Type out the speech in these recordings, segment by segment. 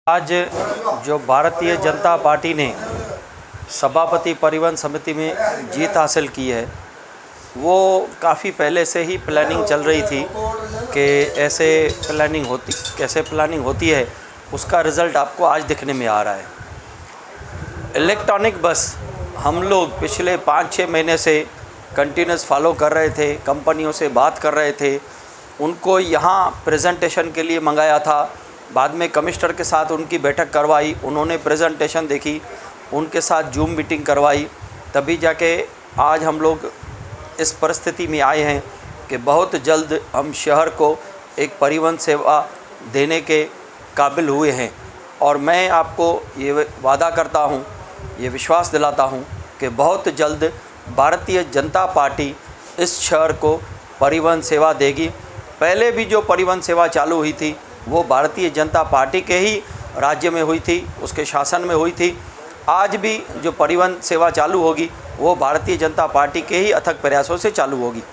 आज जो भारतीय जनता पार्टी ने सभापति परिवहन समिति में जीत हासिल की है, वो काफ़ी पहले से ही प्लानिंग चल रही थी कि कैसे प्लानिंग होती है, उसका रिज़ल्ट आपको आज दिखने में आ रहा है। इलेक्ट्रॉनिक बस हम लोग पिछले 5-6 महीने से कंटिन्यूस फॉलो कर रहे थे, कंपनियों से बात कर रहे थे, उनको यहाँ प्रेजेंटेशन के लिए मंगाया था। बाद में कमिश्नर के साथ उनकी बैठक करवाई, उन्होंने प्रेजेंटेशन देखी, उनके साथ जूम मीटिंग करवाई, तभी जाके आज हम लोग इस परिस्थिति में आए हैं कि बहुत जल्द हम शहर को एक परिवहन सेवा देने के काबिल हुए हैं। और मैं आपको ये वादा करता हूँ, ये विश्वास दिलाता हूँ कि बहुत जल्द भारतीय जनता पार्टी इस शहर को परिवहन सेवा देगी। पहले भी जो परिवहन सेवा चालू हुई थी वो भारतीय जनता पार्टी के ही राज्य में हुई थी, उसके शासन में हुई थी। आज भी जो परिवहन सेवा चालू होगी वो भारतीय जनता पार्टी के ही अथक प्रयासों से चालू होगी।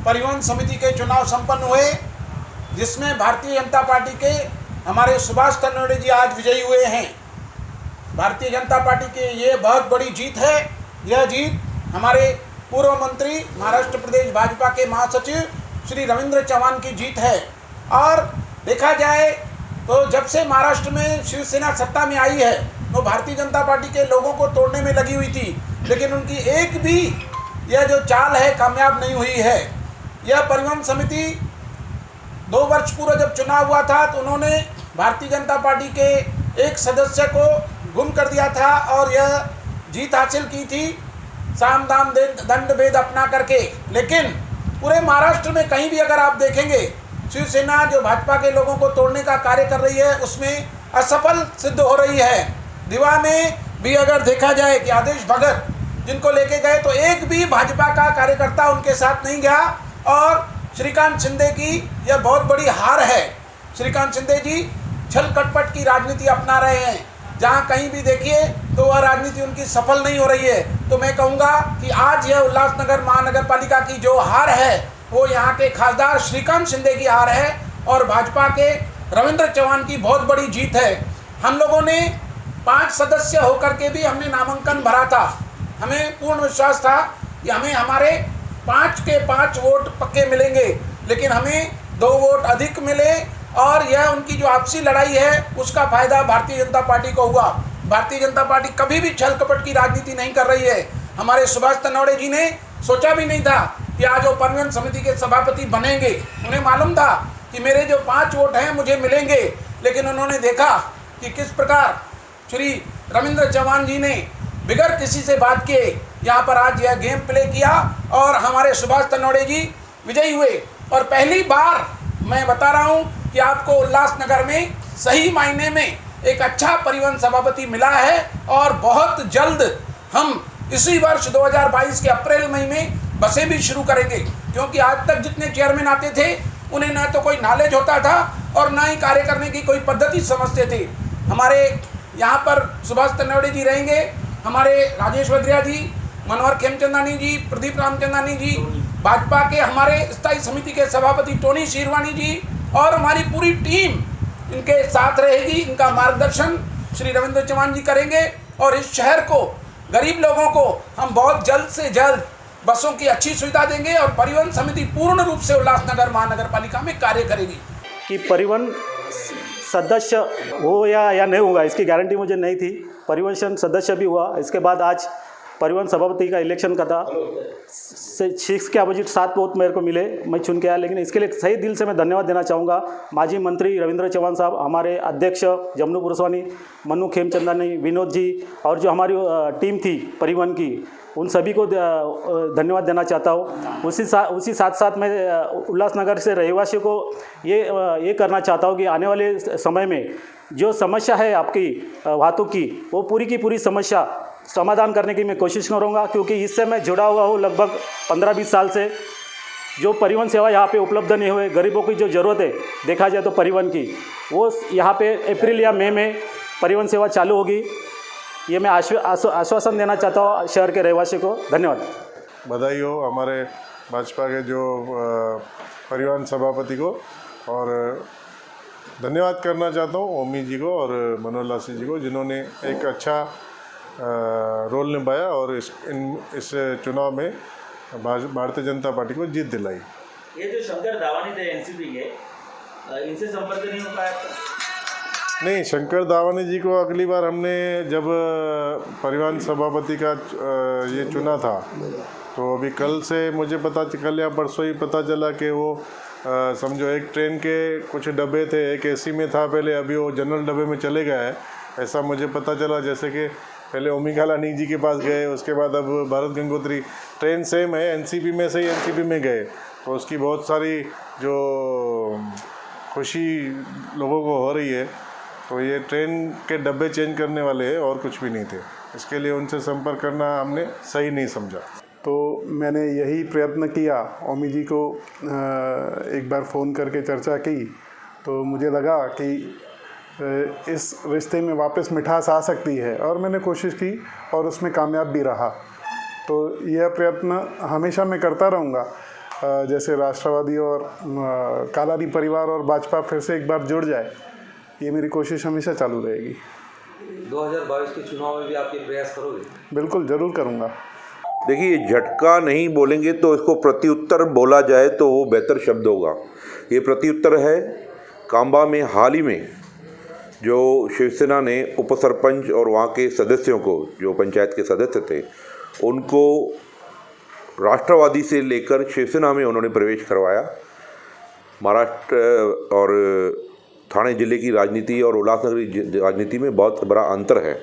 परिवहन समिति के चुनाव संपन्न हुए, जिसमें भारतीय जनता पार्टी के हमारे सुभाष तन्वड़े जी आज विजयी हुए हैं। भारतीय जनता पार्टी की ये बहुत बड़ी जीत है। यह जीत हमारे पूर्व मंत्री महाराष्ट्र प्रदेश भाजपा के महासचिव श्री रविंद्र चव्हाण की जीत है। और देखा जाए तो जब से महाराष्ट्र में शिवसेना सत्ता में आई है तो भारतीय जनता पार्टी के लोगों को तोड़ने में लगी हुई थी, लेकिन उनकी एक भी यह जो चाल है कामयाब नहीं हुई है। यह परिवहन समिति 2 वर्ष पूर्व जब चुनाव हुआ था तो उन्होंने भारतीय जनता पार्टी के एक सदस्य को गुम कर दिया था और यह जीत हासिल की थी साम दाम दंड भेद अपना करके। लेकिन पूरे महाराष्ट्र में कहीं भी अगर आप देखेंगे, शिवसेना जो भाजपा के लोगों को तोड़ने का कार्य कर रही है उसमें असफल सिद्ध हो रही है। दिवा में भी अगर देखा जाए कि आदेश भगत जिनको लेके गए तो एक भी भाजपा का कार्यकर्ता उनके साथ नहीं गया। और श्रीकांत शिंदे की यह बहुत बड़ी हार है। श्रीकांत शिंदे जी छल कटपट की राजनीति अपना रहे हैं, जहाँ कहीं भी देखिए तो वह राजनीति उनकी सफल नहीं हो रही है। तो मैं कहूँगा कि आज यह उल्लासनगर महानगर पालिका की जो हार है वो यहाँ के खासदार श्रीकांत शिंदे की हार है और भाजपा के रविंद्र चव्हाण की बहुत बड़ी जीत है। हम लोगों ने 5 सदस्य होकर के भी हमने नामांकन भरा था। हमें पूर्ण विश्वास था कि हमें हमारे 5 के 5 वोट पक्के मिलेंगे, लेकिन हमें 2 वोट अधिक मिले और यह उनकी जो आपसी लड़ाई है उसका फायदा भारतीय जनता पार्टी को हुआ। भारतीय जनता पार्टी कभी भी छल कपट की राजनीति नहीं कर रही है। हमारे सुभाष तन्वड़े जी ने सोचा भी नहीं था कि आज वो परिवहन समिति के सभापति बनेंगे। उन्हें मालूम था कि मेरे जो 5 वोट हैं मुझे मिलेंगे, लेकिन उन्होंने देखा कि किस प्रकार श्री रविंद्र चव्हाण जी ने बिगर किसी से बात किए यहाँ पर आज यह गेम प्ले किया और हमारे सुभाष तन्वड़े जी विजयी हुए। और पहली बार मैं बता रहा हूँ कि आपको उल्लासनगर में सही मायने में एक अच्छा परिवहन सभापति मिला है और बहुत जल्द हम इसी वर्ष 2022 के अप्रैल महीने में बसें भी शुरू करेंगे, क्योंकि आज तक जितने चेयरमैन आते थे उन्हें ना तो कोई नॉलेज होता था और ना ही कार्य करने की कोई पद्धति समझते थे। हमारे यहाँ पर सुभाष तन्वड़े जी रहेंगे, हमारे राजेश वद्रिया जी, मनोहर खेमचंदानी जी, प्रदीप रामचंदानी जी, भाजपा के हमारे स्थायी समिति के सभापति टोनी शीरवानी जी और हमारी पूरी टीम इनके साथ रहेगी। इनका मार्गदर्शन श्री रविंद्र चव्हाण जी करेंगे और इस शहर को, गरीब लोगों को हम बहुत जल्द से जल्द बसों की अच्छी सुविधा देंगे और परिवहन समिति पूर्ण रूप से उल्लासनगर महानगर पालिका में कार्य करेगी। कि परिवहन सदस्य हो या नहीं होगा इसकी गारंटी मुझे नहीं थी। परिवहन सदस्य भी हुआ। इसके बाद आज परिवहन सभापति का इलेक्शन का था। 6 के अपोजिट 7 वोट मेरे को मिले, मैं चुन के आया। लेकिन इसके लिए सही दिल से मैं धन्यवाद देना चाहूँगा माजी मंत्री रविंद्र चव्हाण साहब, हमारे अध्यक्ष जमनू पुरस्वानी, मनु खेमचंदानी, विनोद जी और जो हमारी टीम थी परिवहन की, उन सभी को धन्यवाद देना चाहता हूँ। उसी साथ साथ मैं उल्लासनगर से रहवासियों को ये करना चाहता हूँ कि आने वाले समय में जो समस्या है आपकी वाहतुक की, वो पूरी की पूरी समस्या समाधान करने की मैं कोशिश करूँगा, क्योंकि इससे मैं जुड़ा हुआ हूँ लगभग 15-20 साल से। जो परिवहन सेवा यहाँ पे उपलब्ध नहीं हुए, गरीबों की जो ज़रूरत है देखा जाए तो परिवहन की, वो यहाँ पे अप्रैल या मई में परिवहन सेवा चालू होगी। ये मैं आश्वासन देना चाहता हूँ शहर के रहवासी को। धन्यवाद। बधाई हो हमारे भाजपा के जो परिवहन सभापति को और धन्यवाद करना चाहता हूँ ओमी जी को और मनोहर लाल सिंह जी को, जिन्होंने एक अच्छा रोल निभाया और इस चुनाव में भारतीय जनता पार्टी को जीत दिलाई। ये जो शंकर दावानी थे एनसीपी के, इनसे संपर्क नहीं हो पाया था? नहीं, शंकर दावानी जी को अगली बार हमने जब परिवहन सभापति का ये चुना था, तो अभी कल से मुझे कल या परसों ही पता चला कि वो समझो एक ट्रेन के कुछ डब्बे थे, एक एसी में था पहले, अभी वो जनरल डब्बे में चले गया है, ऐसा मुझे पता चला। जैसे कि पहले ओमी कालानी जी के पास गए, उसके बाद अब भारत गंगोत्री, ट्रेन सेम है, एनसीपी में से ही एनसीपी में गए, तो उसकी बहुत सारी जो खुशी लोगों को हो रही है। तो ये ट्रेन के डब्बे चेंज करने वाले हैं और कुछ भी नहीं थे, इसके लिए उनसे संपर्क करना हमने सही नहीं समझा। तो मैंने यही प्रयत्न किया, ओमी जी को एक बार फ़ोन करके चर्चा की, तो मुझे लगा कि इस रिश्ते में वापस मिठास आ सकती है, और मैंने कोशिश की और उसमें कामयाब भी रहा। तो यह प्रयत्न हमेशा मैं करता रहूँगा, जैसे राष्ट्रवादी और कालानी परिवार और भाजपा फिर से एक बार जुड़ जाए, ये मेरी कोशिश हमेशा चालू रहेगी। 2022 के चुनाव में भी आप ये प्रयास करोगे? बिल्कुल, ज़रूर करूँगा। देखिए, झटका नहीं बोलेंगे तो इसको प्रत्युत्तर बोला जाए तो वो बेहतर शब्द होगा। ये प्रत्युत्तर है। कांबा में हाल ही में जो शिवसेना ने उपसरपंच और वहाँ के सदस्यों को, जो पंचायत के सदस्य थे, उनको राष्ट्रवादी से लेकर शिवसेना में उन्होंने प्रवेश करवाया। महाराष्ट्र और ठाणे जिले की राजनीति और उल्लासनगर राजनीति में बहुत बड़ा अंतर है।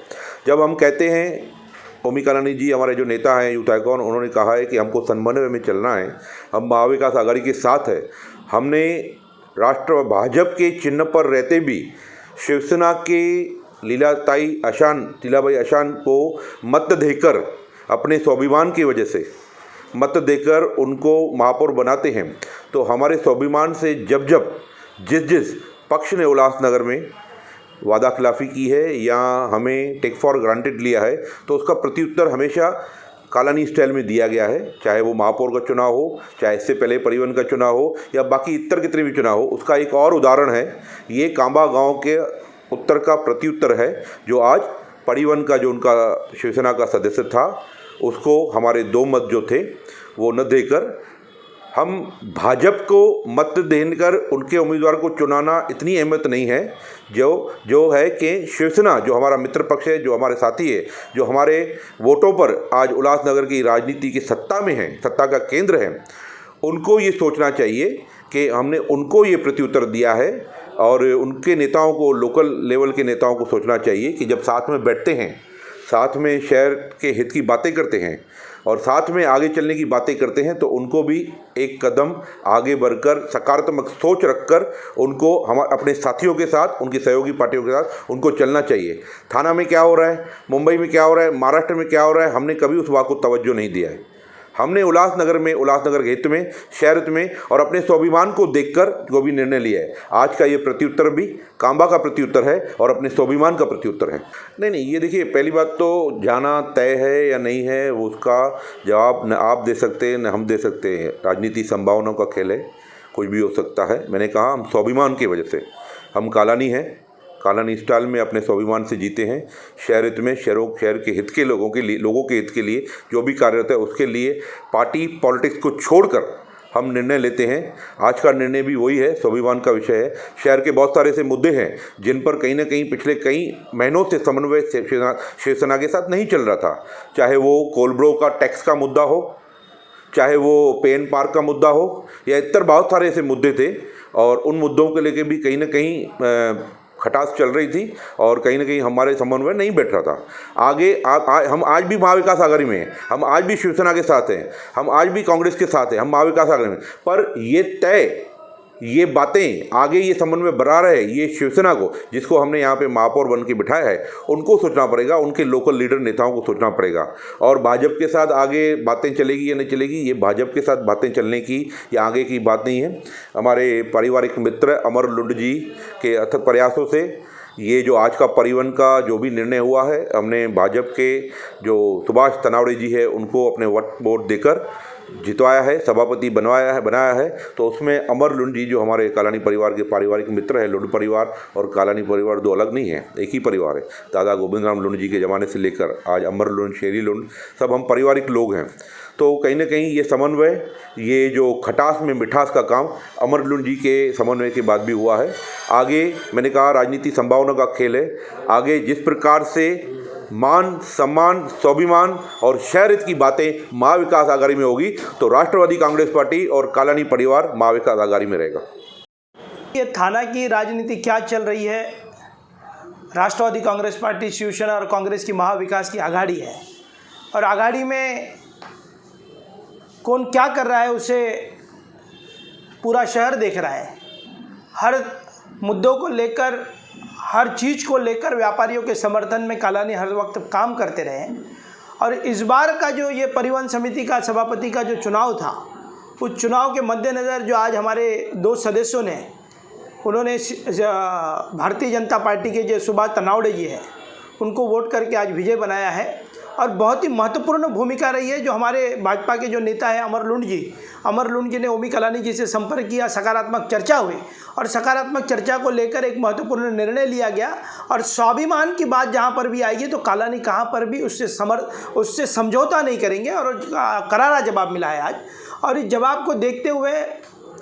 जब हम कहते हैं, ओमी कालानी जी हमारे जो नेता हैं यूथ आइकॉन, उन्होंने कहा है कि हमको समन्वय में चलना है, हम महाविकास आघाड़ी के साथ है। हमने राष्ट्र भाजपा के चिन्ह पर रहते भी शिवसेना के लीलाबाई आशान को मत देकर, अपने स्वाभिमान की वजह से मत देकर उनको महापौर बनाते हैं। तो हमारे स्वाभिमान से जब जिस पक्ष ने उल्लासनगर में वादा खिलाफी की है या हमें टेक फॉर ग्रांटेड लिया है, तो उसका प्रत्युत्तर हमेशा कालानी स्टाइल में दिया गया है। चाहे वो महापौर का चुनाव हो, चाहे इससे पहले परिवहन का चुनाव हो, या बाकी इतर कितने भी चुनाव हो। उसका एक और उदाहरण है, ये कांबा गांव के उत्तर का प्रत्युत्तर है, जो आज परिवहन का जो उनका शिवसेना का सदस्य था, उसको हमारे 2 मत जो थे वो न देकर, हम भाजपा को मत देकर उनके उम्मीदवार को चुनाना इतनी अहमियत नहीं है, जो है कि शिवसेना जो हमारा मित्र पक्ष है, जो हमारे साथी है, जो हमारे वोटों पर आज उल्लासनगर की राजनीति की सत्ता में है, सत्ता का केंद्र है, उनको ये सोचना चाहिए कि हमने उनको ये प्रत्युत्तर दिया है। और उनके नेताओं को, लोकल लेवल के नेताओं को सोचना चाहिए कि जब साथ में बैठते हैं, साथ में शहर के हित की बातें करते हैं और साथ में आगे चलने की बातें करते हैं, तो उनको भी एक कदम आगे बढ़कर सकारात्मक सोच रखकर उनको अपने साथियों के साथ, उनकी सहयोगी पार्टियों के साथ उनको चलना चाहिए। थाना में क्या हो रहा है, मुंबई में क्या हो रहा है, महाराष्ट्र में क्या हो रहा है, हमने कभी उस बात को तवज्जो नहीं दिया है। हमने उल्लासनगर के हित में, शहर हित में और अपने स्वाभिमान को देखकर जो भी निर्णय लिया है। आज का ये प्रत्युत्तर भी कांबा का प्रत्युत्तर है और अपने स्वाभिमान का प्रत्युत्तर है। नहीं, ये देखिए, पहली बात तो जाना तय है या नहीं है, वो उसका जवाब न आप दे सकते हैं न हम दे सकते हैं। राजनीति संभावनाओं का खेल है, कुछ भी हो सकता है। मैंने कहा, हम स्वाभिमान की वजह से, हम कालानी हैं, कालानी स्टाइल में अपने स्वाभिमान से जीते हैं। शहर हित में, शहर के हित के लोगों के हित के लिए जो भी कार्यरत है, उसके लिए पार्टी पॉलिटिक्स को छोड़कर हम निर्णय लेते हैं। आज का निर्णय भी वही है, स्वाभिमान का विषय है। शहर के बहुत सारे ऐसे मुद्दे हैं जिन पर कहीं ना कहीं पिछले कई महीनों से समन्वय शिवसेना के साथ नहीं चल रहा था। चाहे वो कोलब्रो का टैक्स का मुद्दा हो, चाहे वो पेन पार्क का मुद्दा हो, या इतर बहुत सारे ऐसे मुद्दे थे, और उन मुद्दों के लेके भी कहीं ना कहीं खटास चल रही थी और कहीं ना कहीं हमारे समन्वय नहीं बैठ रहा था। हम आज भी महाविकास आघाड़ी में हैं, हम आज भी शिवसेना के साथ हैं, हम आज भी कांग्रेस के साथ हैं, हम महाविकास आघाड़ी में। पर ये बातें आगे, ये समन्वय बना रहे, ये शिवसेना को, जिसको हमने यहाँ पे महापौर बन के बिठाया है, उनको सोचना पड़ेगा, उनके लोकल लीडर नेताओं को सोचना पड़ेगा। और भाजपा के साथ आगे बातें चलेगी या नहीं चलेगी, ये भाजपा के साथ बातें चलने की या आगे की बात नहीं है। हमारे पारिवारिक मित्र अमर लुंड जी के अथक प्रयासों से ये जो आज का परिवहन का जो भी निर्णय हुआ है, हमने भाजपा के जो सुभाष तनावड़े जी है, उनको अपने वोट देकर जितवाया है, सभापति बनाया है, तो उसमें अमर लुंड जी जो हमारे कालानी परिवार के पारिवारिक मित्र है, लुंड परिवार और कालानी परिवार दो अलग नहीं है, एक ही परिवार है। दादा गोविंद राम लुंड जी के ज़माने से लेकर आज अमर लुंड, शेरी लुंड, सब हम पारिवारिक लोग हैं। तो कहीं ना कहीं ये समन्वय, ये जो खटास में मिठास का काम अमर लुंड जी के समन्वय के बाद भी हुआ है। आगे मैंने कहा राजनीति संभावना का खेल है। आगे जिस प्रकार से मान, सम्मान, स्वाभिमान और शहरियत की बातें महाविकास आघाड़ी में होगी, तो राष्ट्रवादी कांग्रेस पार्टी और कालानी परिवार महाविकास आघाड़ी में रहेगा। ये थाना की राजनीति क्या चल रही है, राष्ट्रवादी कांग्रेस पार्टी, शिवसेना और कांग्रेस की महाविकास की आघाड़ी है, और आघाड़ी में कौन क्या कर रहा है उसे पूरा शहर देख रहा है। हर मुद्दों को लेकर, हर चीज़ को लेकर व्यापारियों के समर्थन में कालानी हर वक्त काम करते रहे। और इस बार का जो ये परिवहन समिति का सभापति का जो चुनाव था, उस चुनाव के मद्देनज़र जो आज हमारे 2 सदस्यों ने, उन्होंने भारतीय जनता पार्टी के जो सुभाष तनावड़े जी हैं, उनको वोट करके आज विजय बनाया है। और बहुत ही महत्वपूर्ण भूमिका रही है जो हमारे भाजपा के जो नेता है अमर लुंड जी ने ओमी कलानी जी से संपर्क किया, सकारात्मक चर्चा हुई, और सकारात्मक चर्चा को लेकर एक महत्वपूर्ण निर्णय लिया गया। और स्वाभिमान की बात जहाँ पर भी आएगी तो कालानी कहाँ पर भी उससे समझौता नहीं करेंगे, और करारा जवाब मिला है आज। और इस जवाब को देखते हुए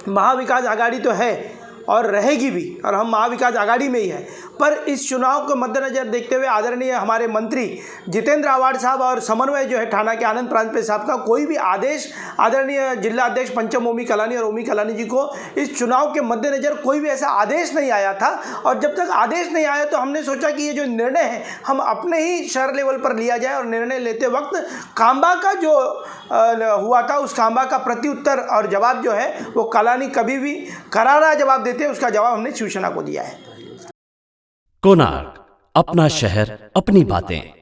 महाविकास आघाड़ी तो है और रहेगी भी, और हम महाविकास आघाड़ी में ही है, पर इस चुनाव को मद्देनजर देखते हुए आदरणीय हमारे मंत्री जितेंद्र आव्हाड साहब और समन्वय जो है थाना के आनंद प्रांत साहब का कोई भी आदेश आदरणीय जिला अध्यक्ष पंचम ओमी कलानी और ओमी कलानी जी को इस चुनाव के मद्देनजर कोई भी ऐसा आदेश नहीं आया था। और जब तक आदेश नहीं आया तो हमने सोचा कि ये जो निर्णय है हम अपने ही शहर लेवल पर लिया जाए, और निर्णय लेते वक्त कांबा का जो हुआ था उस कांबा का प्रत्युत्तर और जवाब जो है वो कालानी कभी भी करारा जवाब देते हैं, उसका जवाब हमने शिवसेना को दिया है। कोणार्क, अपना शहर, अपनी बातें।